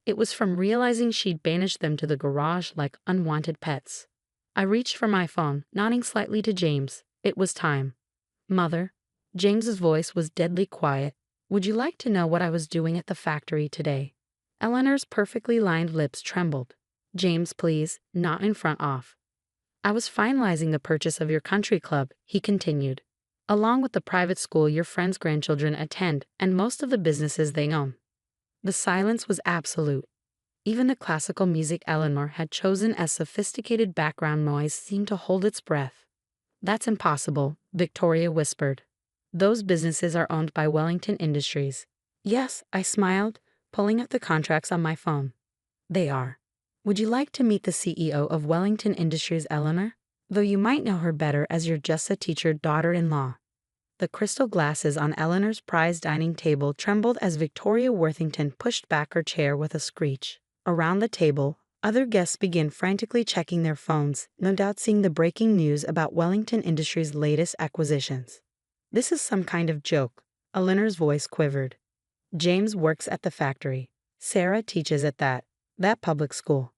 It was from realizing she'd banished them to the garage like unwanted pets. I reached for my phone, nodding slightly to James. It was time. "Mother," James's voice was deadly quiet, "would you like to know what I was doing at the factory today?" Eleanor's perfectly lined lips trembled. "James, please, not in front of." "I was finalizing the purchase of your country club," he continued, "along with the private school your friends' grandchildren attend and most of the businesses they own." The silence was absolute. Even the classical music Eleanor had chosen as sophisticated background noise seemed to hold its breath. "That's impossible," Victoria whispered. "Those businesses are owned by Wellington Industries. Yes, I smiled, pulling up the contracts on my phone. They are. Would you like to meet the CEO of Wellington Industries, Eleanor? Though you might know her better as your just a teacher daughter-in-law. The crystal glasses on Eleanor's prized dining table trembled as Victoria Worthington pushed back her chair with a screech. Around the table, other guests began frantically checking their phones, no doubt seeing the breaking news about Wellington Industries' latest acquisitions. This is some kind of joke. Eleanor's voice quivered. James works at the factory. Sarah teaches at that public school.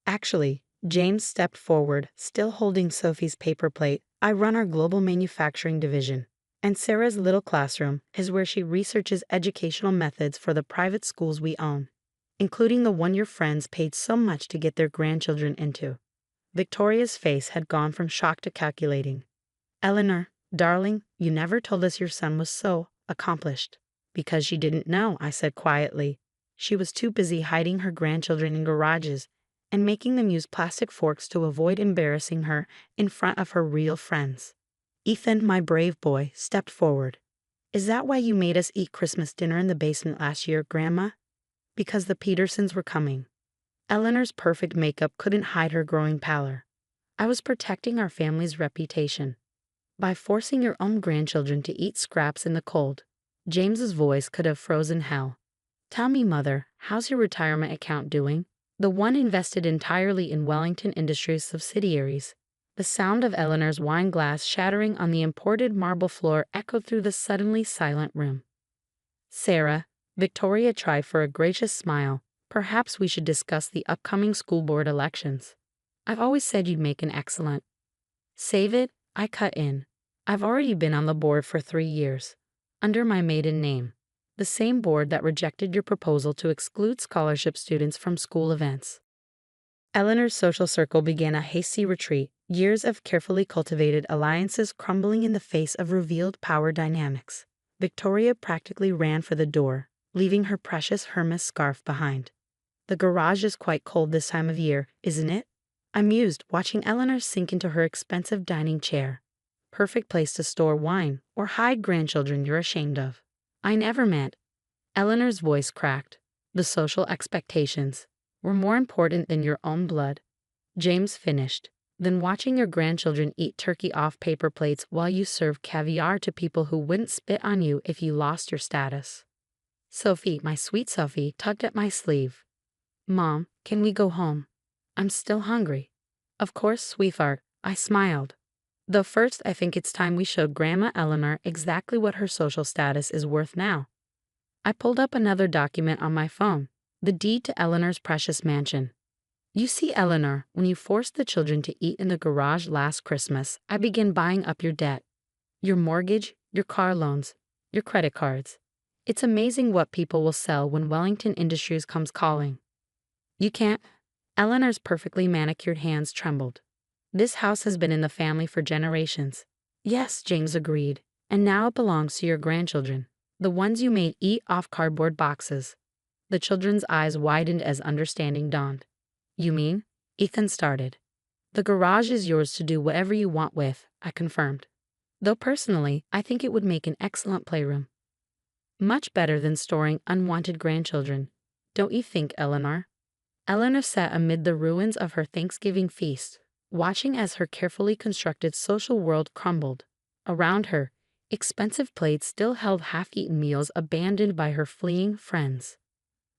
Actually, James stepped forward, still holding Sophie's paper plate. I run our global manufacturing division. And Sarah's little classroom is where she researches educational methods for the private schools we own, including the one your friends paid so much to get their grandchildren into. Victoria's face had gone from shock to calculating. Eleanor, darling, you never told us your son was so accomplished. Because she didn't know, I said quietly. She was too busy hiding her grandchildren in garages and making them use plastic forks to avoid embarrassing her in front of her real friends. Ethan, my brave boy, stepped forward. Is that why you made us eat Christmas dinner in the basement last year, Grandma? Because the Petersons were coming. Eleanor's perfect makeup couldn't hide her growing pallor. I was protecting our family's reputation. By forcing your own grandchildren to eat scraps in the cold. James's voice could have frozen hell. Tell me, Mother, how's your retirement account doing? The one invested entirely in Wellington Industries subsidiaries. The sound of Eleanor's wine glass shattering on the imported marble floor echoed through the suddenly silent room. Sarah, Victoria tried for a gracious smile. Perhaps we should discuss the upcoming school board elections. I've always said you'd make an excellent. Save it, I cut in. I've already been on the board for 3 years. Under my maiden name. The same board that rejected your proposal to exclude scholarship students from school events. Eleanor's social circle began a hasty retreat, years of carefully cultivated alliances crumbling in the face of revealed power dynamics. Victoria practically ran for the door, leaving her precious Hermes scarf behind. The garage is quite cold this time of year, isn't it? I mused, watching Eleanor sink into her expensive dining chair. Perfect place to store wine or hide grandchildren you're ashamed of. I never meant. Eleanor's voice cracked. The social expectations were more important than your own blood. James finished. Then watching your grandchildren eat turkey off paper plates while you serve caviar to people who wouldn't spit on you if you lost your status. Sophie, my sweet Sophie, tugged at my sleeve. Mom, can we go home? I'm still hungry. Of course, sweetheart, I smiled. Though first I think it's time we showed Grandma Eleanor exactly what her social status is worth now. I pulled up another document on my phone, the deed to Eleanor's precious mansion. You see, Eleanor, when you forced the children to eat in the garage last Christmas, I began buying up your debt. Your mortgage, your car loans, your credit cards. It's amazing what people will sell when Wellington Industries comes calling. You can't. Eleanor's perfectly manicured hands trembled. This house has been in the family for generations. Yes, James agreed. And now it belongs to your grandchildren, the ones you made eat off cardboard boxes. The children's eyes widened as understanding dawned. You mean? Ethan started. The garage is yours to do whatever you want with, I confirmed. Though personally, I think it would make an excellent playroom. Much better than storing unwanted grandchildren. Don't you think, Eleanor? Eleanor sat amid the ruins of her Thanksgiving feast, watching as her carefully constructed social world crumbled. Around her, expensive plates still held half-eaten meals abandoned by her fleeing friends.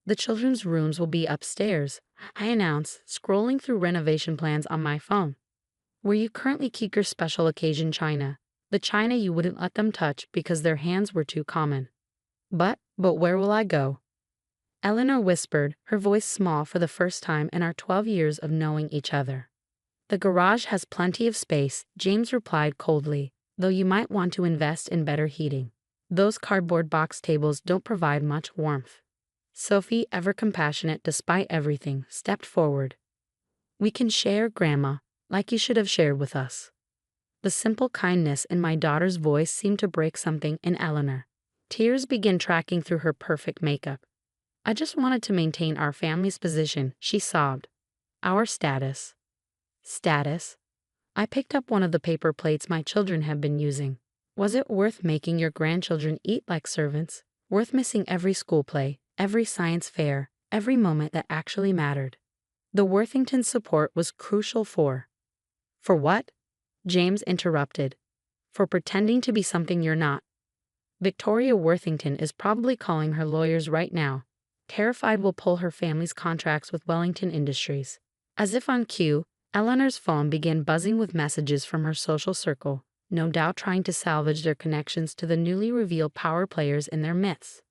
The children's rooms will be upstairs, I announced, scrolling through renovation plans on my phone. Where you currently keep your special occasion china, the china you wouldn't let them touch because their hands were too common. But where will I go? Eleanor whispered, her voice small for the first time in our 12 years of knowing each other. The garage has plenty of space, James replied coldly, though you might want to invest in better heating. Those cardboard box tables don't provide much warmth. Sophie, ever compassionate despite everything, stepped forward. We can share, Grandma, like you should have shared with us. The simple kindness in my daughter's voice seemed to break something in Eleanor. Tears began tracking through her perfect makeup. I just wanted to maintain our family's position, she sobbed. Our status. Status? I picked up one of the paper plates my children had been using. Was it worth making your grandchildren eat like servants? worth missing every school play, every science fair, every moment that actually mattered. The Worthington's support was crucial For what? James interrupted. For pretending to be something you're not. Victoria Worthington is probably calling her lawyers right now, terrified we'll pull her family's contracts with Wellington Industries. As if on cue, Eleanor's phone began buzzing with messages from her social circle, no doubt trying to salvage their connections to the newly revealed power players in their midst.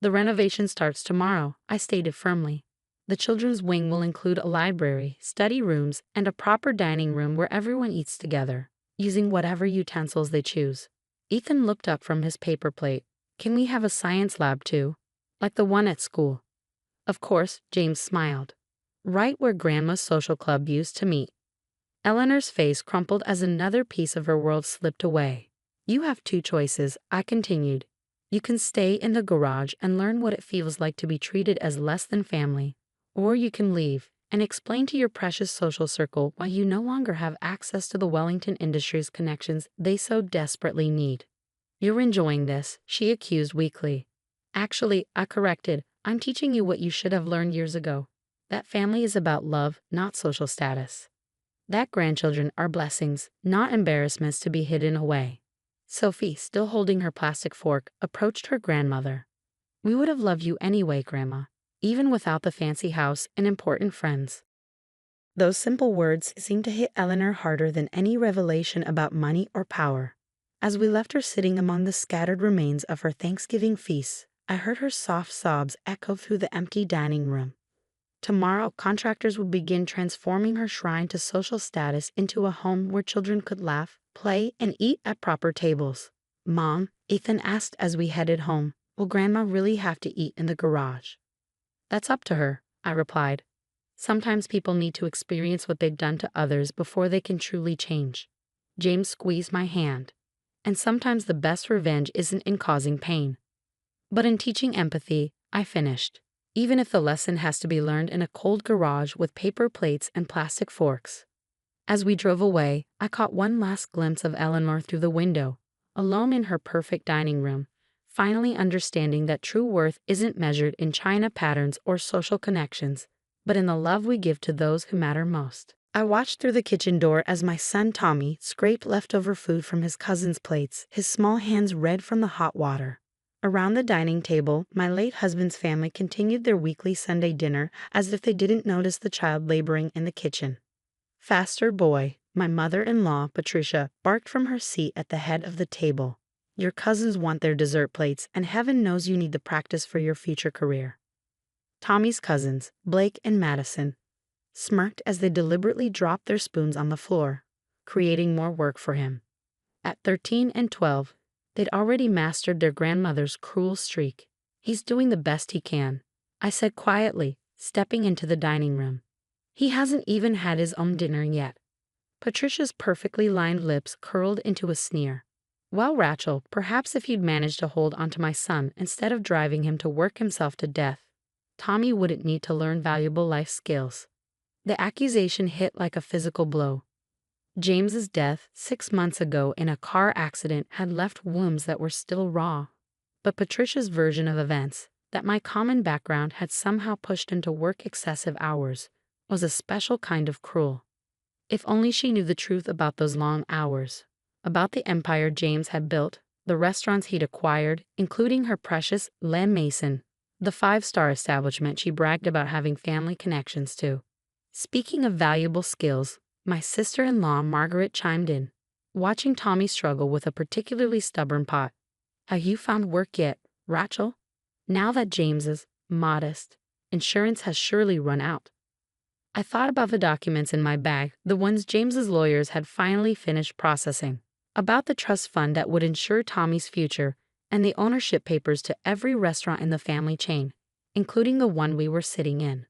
The renovation starts tomorrow, I stated firmly. The children's wing will include a library, study rooms, and a proper dining room where everyone eats together, using whatever utensils they choose. Ethan looked up from his paper plate. Can we have a science lab too? Like the one at school? Of course, James smiled. Right where Grandma's social club used to meet. Eleanor's face crumpled as another piece of her world slipped away. You have two choices, I continued. You can stay in the garage and learn what it feels like to be treated as less than family, or you can leave and explain to your precious social circle why you no longer have access to the Wellington Industries connections they so desperately need. You're enjoying this, she accused weakly. Actually, I corrected, I'm teaching you what you should have learned years ago. That family is about love, not social status. That grandchildren are blessings, not embarrassments to be hidden away. Sophie, still holding her plastic fork, approached her grandmother. We would have loved you anyway, Grandma, even without the fancy house and important friends. Those simple words seemed to hit Eleanor harder than any revelation about money or power. As we left her sitting among the scattered remains of her Thanksgiving feast, I heard her soft sobs echo through the empty dining room. Tomorrow, contractors would begin transforming her shrine to social status into a home where children could laugh, play, and eat at proper tables. Mom, Ethan asked as we headed home, will Grandma really have to eat in the garage? That's up to her, I replied. Sometimes people need to experience what they've done to others before they can truly change. James squeezed my hand. And sometimes the best revenge isn't in causing pain, but in teaching empathy, I finished. Even if the lesson has to be learned in a cold garage with paper plates and plastic forks. As we drove away, I caught one last glimpse of Eleanor through the window, alone in her perfect dining room, finally understanding that true worth isn't measured in china patterns or social connections, but in the love we give to those who matter most. I watched through the kitchen door as my son Tommy scraped leftover food from his cousin's plates, his small hands red from the hot water. Around the dining table, my late husband's family continued their weekly Sunday dinner as if they didn't notice the child laboring in the kitchen. Faster, boy, my mother-in-law, Patricia, barked from her seat at the head of the table. Your cousins want their dessert plates, and heaven knows you need the practice for your future career. Tommy's cousins, Blake and Madison, smirked as they deliberately dropped their spoons on the floor, creating more work for him. At 13 and 12, they'd already mastered their grandmother's cruel streak. He's doing the best he can, I said quietly, stepping into the dining room. He hasn't even had his own dinner yet. Patricia's perfectly lined lips curled into a sneer. Well, Rachel, perhaps if you'd managed to hold onto my son instead of driving him to work himself to death, Tommy wouldn't need to learn valuable life skills. The accusation hit like a physical blow. James's death 6 months ago in a car accident had left wounds that were still raw. But Patricia's version of events, that my common background had somehow pushed into work excessive hours, was a special kind of cruel. If only she knew the truth about those long hours, about the empire James had built, the restaurants he'd acquired, including her precious Le Mason, the 5-star establishment she bragged about having family connections to. Speaking of valuable skills, my sister-in-law Margaret chimed in, watching Tommy struggle with a particularly stubborn pot. Have you found work yet, Rachel? Now that James's modest insurance has surely run out. I thought about the documents in my bag, the ones James's lawyers had finally finished processing, about the trust fund that would ensure Tommy's future, and the ownership papers to every restaurant in the family chain, including the one we were sitting in.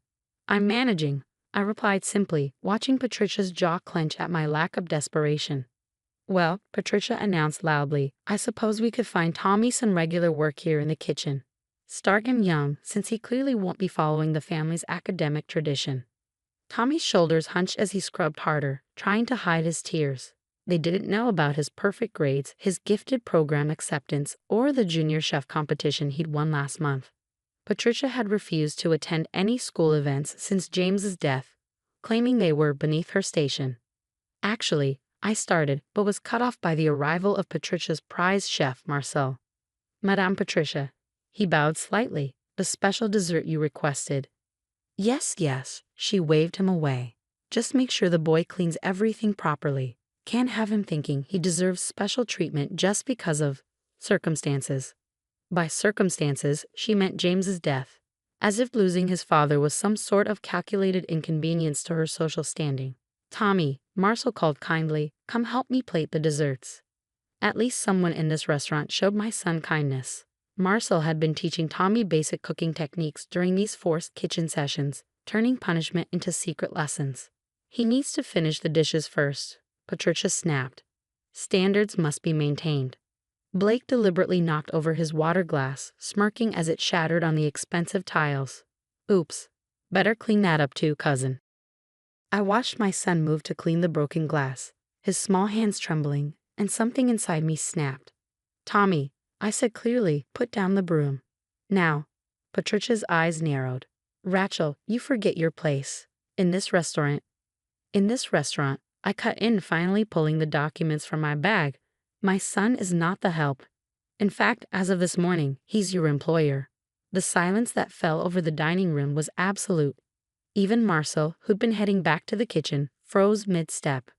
I'm managing, I replied simply, watching Patricia's jaw clench at my lack of desperation. Well, Patricia announced loudly, I suppose we could find Tommy some regular work here in the kitchen. Start him young, since he clearly won't be following the family's academic tradition. Tommy's shoulders hunched as he scrubbed harder, trying to hide his tears. They didn't know about his perfect grades, his gifted program acceptance, or the junior chef competition he'd won last month. Patricia had refused to attend any school events since James's death, claiming they were beneath her station. Actually, I started, but was cut off by the arrival of Patricia's prize chef, Marcel. Madame Patricia. He bowed slightly. The special dessert you requested. Yes, yes, she waved him away. Just make sure the boy cleans everything properly. Can't have him thinking he deserves special treatment just because of circumstances. By circumstances, she meant James's death, as if losing his father was some sort of calculated inconvenience to her social standing. Tommy, Marcel called kindly, come help me plate the desserts. At least someone in this restaurant showed my son kindness. Marcel had been teaching Tommy basic cooking techniques during these forced kitchen sessions, turning punishment into secret lessons. He needs to finish the dishes first, Patricia snapped. Standards must be maintained. Blake deliberately knocked over his water glass, smirking as it shattered on the expensive tiles. Oops. Better clean that up too, cousin. I watched my son move to clean the broken glass, his small hands trembling, and something inside me snapped. Tommy, I said clearly, put down the broom. Now. Patricia's eyes narrowed. Rachel, you forget your place. In this restaurant, I cut in, finally pulling the documents from my bag. My son is not the help. In fact, as of this morning, he's your employer. The silence that fell over the dining room was absolute. Even Marcel, who'd been heading back to the kitchen, froze mid-step.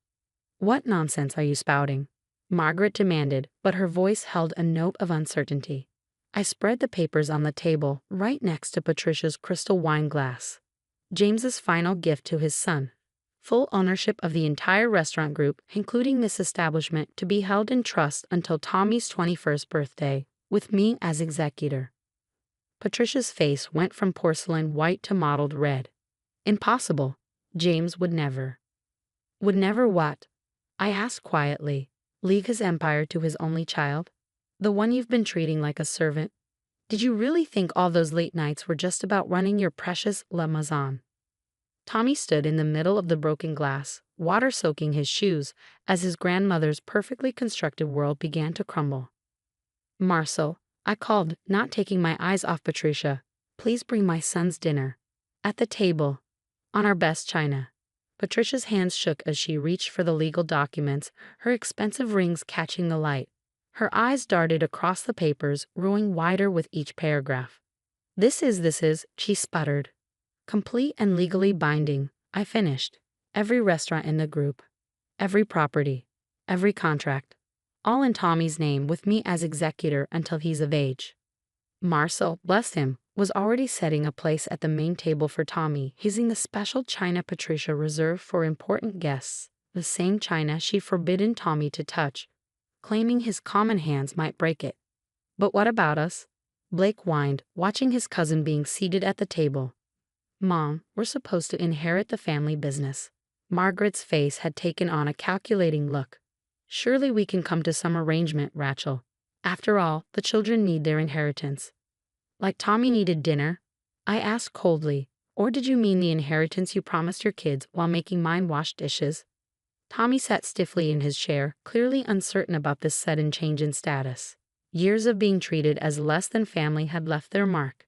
What nonsense are you spouting? Margaret demanded, but her voice held a note of uncertainty. I spread the papers on the table, right next to Patricia's crystal wine glass. James's final gift to his son. Full ownership of the entire restaurant group, including this establishment, to be held in trust until Tommy's 21st birthday, with me as executor. Patricia's face went from porcelain white to mottled red. Impossible. James would never. Would never what? I asked quietly. Leave his empire to his only child? The one you've been treating like a servant? Did you really think all those late nights were just about running your precious La Maison? Tommy stood in the middle of the broken glass, water soaking his shoes, as his grandmother's perfectly constructed world began to crumble. Marcel, I called, not taking my eyes off Patricia. Please bring my son's dinner. At the table. On our best china. Patricia's hands shook as she reached for the legal documents, her expensive rings catching the light. Her eyes darted across the papers, growing wider with each paragraph. This is, she sputtered. Complete and legally binding, I finished. Every restaurant in the group. Every property. Every contract. All in Tommy's name with me as executor until he's of age. Marcel, bless him, was already setting a place at the main table for Tommy, using the special china Patricia reserved for important guests, the same china she'd forbidden Tommy to touch, claiming his common hands might break it. But what about us? Blake whined, watching his cousin being seated at the table. Mom, we're supposed to inherit the family business. Margaret's face had taken on a calculating look. Surely we can come to some arrangement, Rachel. After all, the children need their inheritance. Like Tommy needed dinner? I asked coldly. Or did you mean the inheritance you promised your kids while making mine wash dishes? Tommy sat stiffly in his chair, clearly uncertain about this sudden change in status. Years of being treated as less than family had left their mark.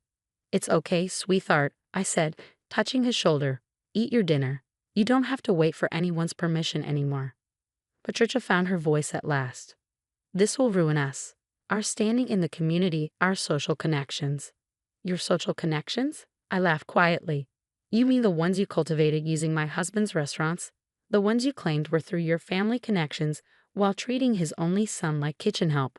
It's okay, sweetheart, I said, touching his shoulder. Eat your dinner. You don't have to wait for anyone's permission anymore. Patricia found her voice at last. This will ruin us. Our standing in the community, our social connections. Your social connections? I laughed quietly. You mean the ones you cultivated using my husband's restaurants? The ones you claimed were through your family connections while treating his only son like kitchen help.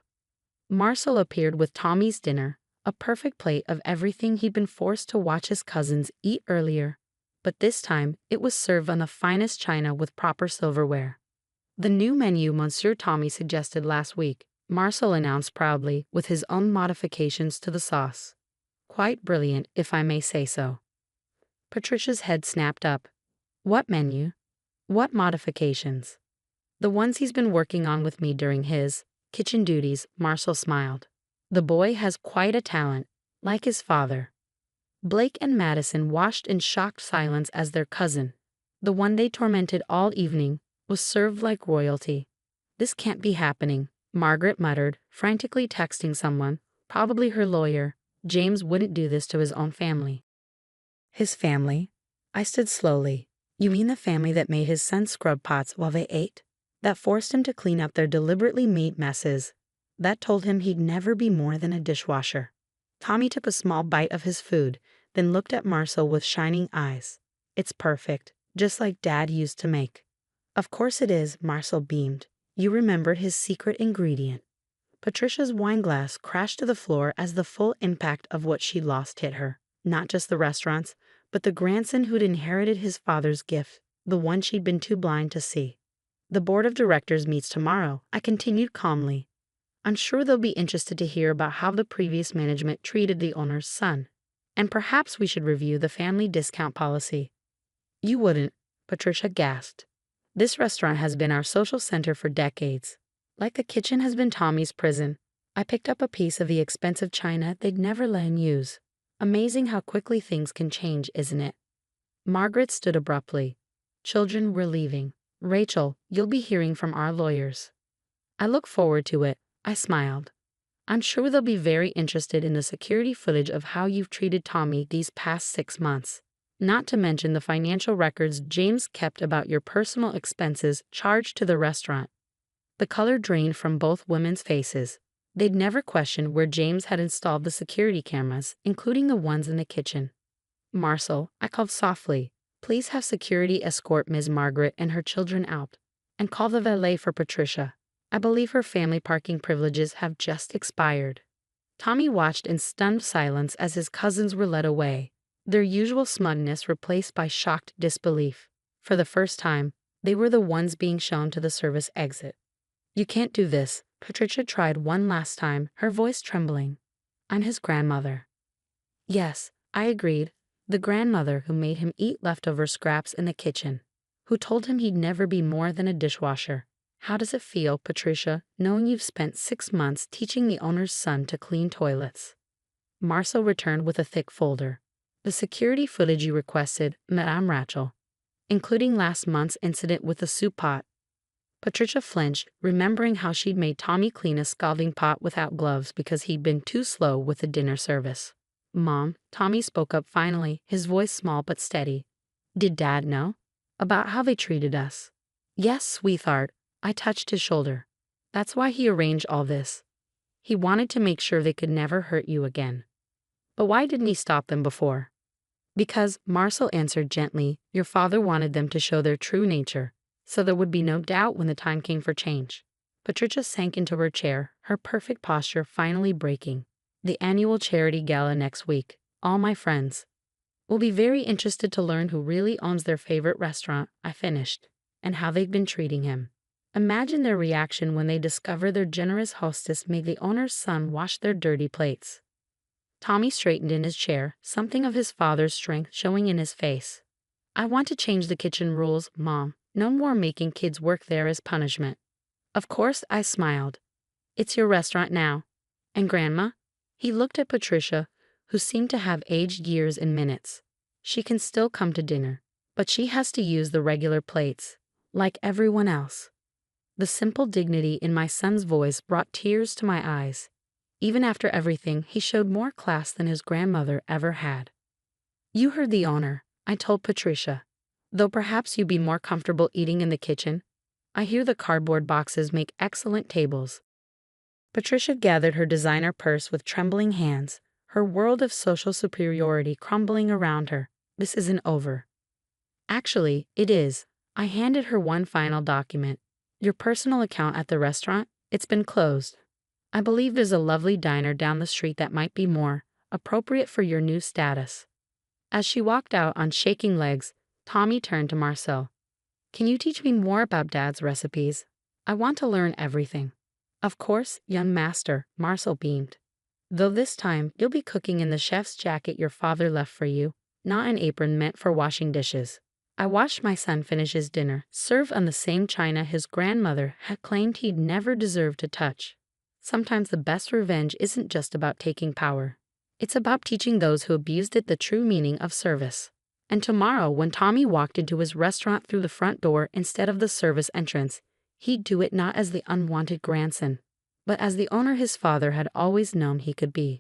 Marcel appeared with Tommy's dinner, a perfect plate of everything he'd been forced to watch his cousins eat earlier. But this time, it was served on the finest china with proper silverware. The new menu Monsieur Tommy suggested last week, Marcel announced proudly, with his own modifications to the sauce. Quite brilliant, if I may say so. Patricia's head snapped up. What menu? What modifications? The ones he's been working on with me during his kitchen duties, Marcel smiled. The boy has quite a talent, like his father. Blake and Madison watched in shocked silence as their cousin, the one they tormented all evening, was served like royalty. This can't be happening, Margaret muttered, frantically texting someone, probably her lawyer. James wouldn't do this to his own family. His family? I stood slowly. You mean the family that made his son scrub pots while they ate? That forced him to clean up their deliberately made messes? That told him he'd never be more than a dishwasher? Tommy took a small bite of his food, then looked at Marcel with shining eyes. It's perfect, just like Dad used to make. Of course it is, Marcel beamed. You remembered his secret ingredient. Patricia's wineglass crashed to the floor as the full impact of what she lost hit her. Not just the restaurants, but the grandson who'd inherited his father's gift, the one she'd been too blind to see. The board of directors meets tomorrow, I continued calmly. I'm sure they'll be interested to hear about how the previous management treated the owner's son. And perhaps we should review the family discount policy. You wouldn't, Patricia gasped. This restaurant has been our social center for decades. Like the kitchen has been Tommy's prison. I picked up a piece of the expensive china they'd never let him use. Amazing how quickly things can change, isn't it? Margaret stood abruptly. Children, we're leaving. Rachel, you'll be hearing from our lawyers. I look forward to it, I smiled. I'm sure they'll be very interested in the security footage of how you've treated Tommy these past 6 months. Not to mention the financial records James kept about your personal expenses charged to the restaurant. The color drained from both women's faces. They'd never questioned where James had installed the security cameras, including the ones in the kitchen. Marcel, I called softly, please have security escort Ms. Margaret and her children out, and call the valet for Patricia. I believe her family parking privileges have just expired. Tommy watched in stunned silence as his cousins were led away, their usual smugness replaced by shocked disbelief. For the first time, they were the ones being shown to the service exit. You can't do this, Patricia tried one last time, her voice trembling. I'm his grandmother. Yes, I agreed, the grandmother who made him eat leftover scraps in the kitchen, who told him he'd never be more than a dishwasher. How does it feel, Patricia, knowing you've spent 6 months teaching the owner's son to clean toilets? Marcel returned with a thick folder. The security footage you requested, Madame Rachel, including last month's incident with the soup pot. Patricia flinched, remembering how she'd made Tommy clean a scalding pot without gloves because he'd been too slow with the dinner service. Mom, Tommy spoke up finally, his voice small but steady. Did Dad know? About how they treated us? Yes, sweetheart. I touched his shoulder. That's why he arranged all this. He wanted to make sure they could never hurt you again. But why didn't he stop them before? Because, Marcel answered gently, your father wanted them to show their true nature, so there would be no doubt when the time came for change. Patricia sank into her chair, her perfect posture finally breaking. The annual charity gala next week. All my friends will be very interested to learn who really owns their favorite restaurant, I finished, and how they've been treating him. Imagine their reaction when they discover their generous hostess made the owner's son wash their dirty plates. Tommy straightened in his chair, something of his father's strength showing in his face. I want to change the kitchen rules, Mom. No more making kids work there as punishment. Of course, I smiled. It's your restaurant now. And Grandma? He looked at Patricia, who seemed to have aged years in minutes. She can still come to dinner, but she has to use the regular plates, like everyone else. The simple dignity in my son's voice brought tears to my eyes. Even after everything, he showed more class than his grandmother ever had. You heard the owner, I told Patricia. Though perhaps you'd be more comfortable eating in the kitchen. I hear the cardboard boxes make excellent tables. Patricia gathered her designer purse with trembling hands, her world of social superiority crumbling around her. This isn't over. Actually, it is. I handed her one final document. Your personal account at the restaurant, it's been closed. I believe there's a lovely diner down the street that might be more appropriate for your new status. As she walked out on shaking legs, Tommy turned to Marcel. Can you teach me more about Dad's recipes? I want to learn everything. Of course, young master, Marcel beamed. Though this time, you'll be cooking in the chef's jacket your father left for you, not an apron meant for washing dishes. I watched my son finish his dinner, served on the same china his grandmother had claimed he'd never deserved to touch. Sometimes the best revenge isn't just about taking power. It's about teaching those who abused it the true meaning of service. And tomorrow, when Tommy walked into his restaurant through the front door instead of the service entrance, He'd do it not as the unwanted grandson, but as the owner his father had always known he could be.